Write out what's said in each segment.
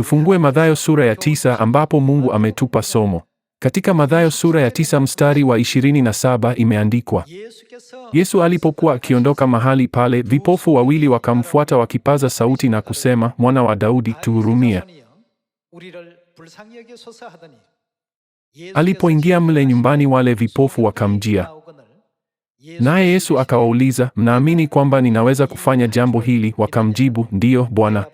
Tufungue Mathayo sura ya 9 ambapo Mungu ametupa somo. Katika Mathayo sura ya 9 mstari wa 27 imeandikwa, Yesu alipokuwa akiondoka mahali pale, vipofu wawili wakamfuata wakipaza sauti na kusema, Mwana wa Daudi, tuhurumie. Alipoingia mle nyumbani, wale vipofu wakamjia. Naye Yesu akawauliza, mnaamini kwamba ninaweza kufanya jambo hili? Wakamjibu, ndiyo, Bwana.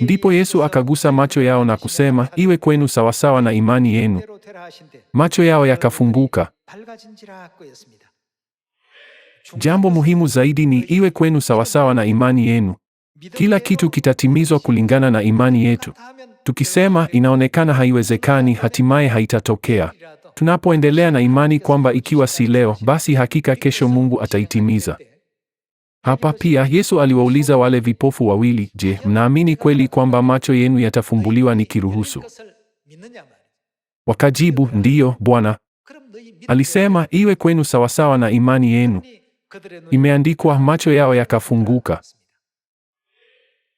Ndipo Yesu akagusa macho yao na kusema, iwe kwenu sawasawa na imani yenu. Macho yao yakafunguka. Jambo muhimu zaidi ni iwe kwenu sawasawa na imani yenu. Kila kitu kitatimizwa kulingana na imani yetu. Tukisema inaonekana haiwezekani, hatimaye haitatokea. Tunapoendelea na imani kwamba ikiwa si leo, basi hakika kesho Mungu ataitimiza. Hapa pia Yesu aliwauliza wale vipofu wawili, je, mnaamini kweli kwamba macho yenu yatafumbuliwa nikiruhusu? Wakajibu, ndiyo, Bwana. Alisema, iwe kwenu sawasawa na imani yenu. Imeandikwa, macho yao yakafunguka.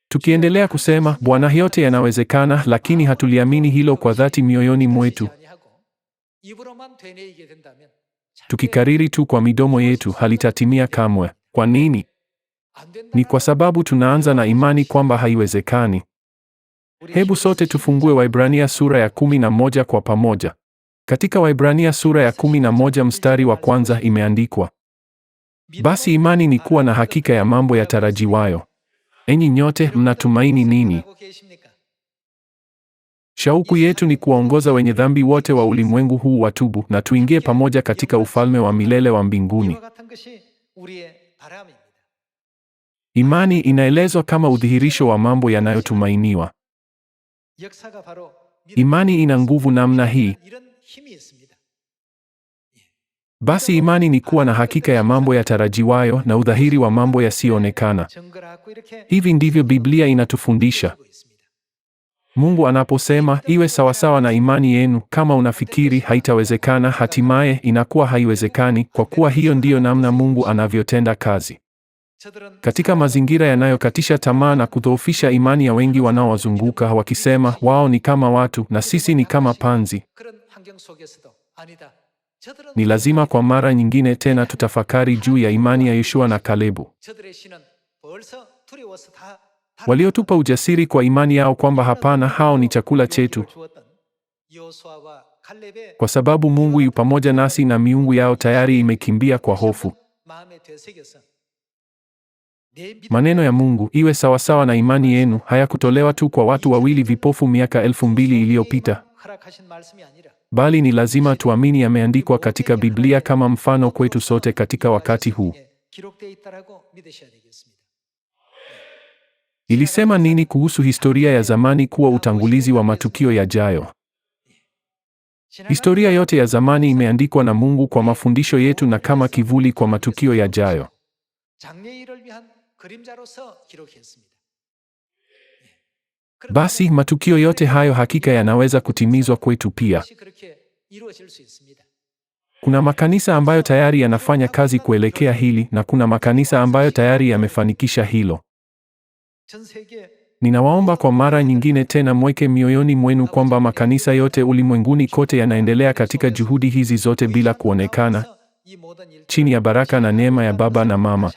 Tukiendelea kusema, Bwana, yote yanawezekana, lakini hatuliamini hilo kwa dhati mioyoni mwetu, tukikariri tu kwa midomo yetu, halitatimia kamwe. Kwa nini? Ni kwa sababu tunaanza na imani kwamba haiwezekani. Hebu sote tufungue Waibrania sura ya 11 kwa pamoja. Katika Waibrania sura ya 11 mstari wa kwanza imeandikwa, basi imani ni kuwa na hakika ya mambo yatarajiwayo. Enyi nyote, mnatumaini nini? Shauku yetu ni kuwaongoza wenye dhambi wote wa ulimwengu huu watubu na tuingie pamoja katika ufalme wa milele wa mbinguni. Imani inaelezwa kama udhihirisho wa mambo yanayotumainiwa. Imani ina nguvu namna hii. Basi imani ni kuwa na hakika ya mambo yatarajiwayo na udhahiri wa mambo yasiyoonekana. Hivi ndivyo Biblia inatufundisha. Mungu anaposema iwe sawasawa na imani yenu, kama unafikiri haitawezekana, hatimaye inakuwa haiwezekani, kwa kuwa hiyo ndiyo namna Mungu anavyotenda kazi. Katika mazingira yanayokatisha tamaa na kudhoofisha imani ya wengi wanaowazunguka, wakisema wao ni kama watu na sisi ni kama panzi, ni lazima kwa mara nyingine tena tutafakari juu ya imani ya Yoshua na Kalebu, waliotupa ujasiri kwa imani yao kwamba hapana, hao ni chakula chetu, kwa sababu Mungu yu pamoja nasi na miungu yao tayari imekimbia kwa hofu. Maneno ya Mungu, iwe sawasawa na imani yenu, hayakutolewa tu kwa watu wawili vipofu miaka 2000 iliyopita, bali ni lazima tuamini yameandikwa katika Biblia kama mfano kwetu sote katika wakati huu. Ilisema nini kuhusu historia ya zamani kuwa utangulizi wa matukio yajayo? Historia yote ya zamani imeandikwa na Mungu kwa mafundisho yetu na kama kivuli kwa matukio yajayo. Basi matukio yote hayo hakika yanaweza kutimizwa kwetu pia. Kuna makanisa ambayo tayari yanafanya kazi kuelekea hili na kuna makanisa ambayo tayari yamefanikisha hilo. Ninawaomba kwa mara nyingine tena mweke mioyoni mwenu kwamba makanisa yote ulimwenguni kote yanaendelea katika juhudi hizi zote bila kuonekana, chini ya baraka na neema ya Baba na Mama.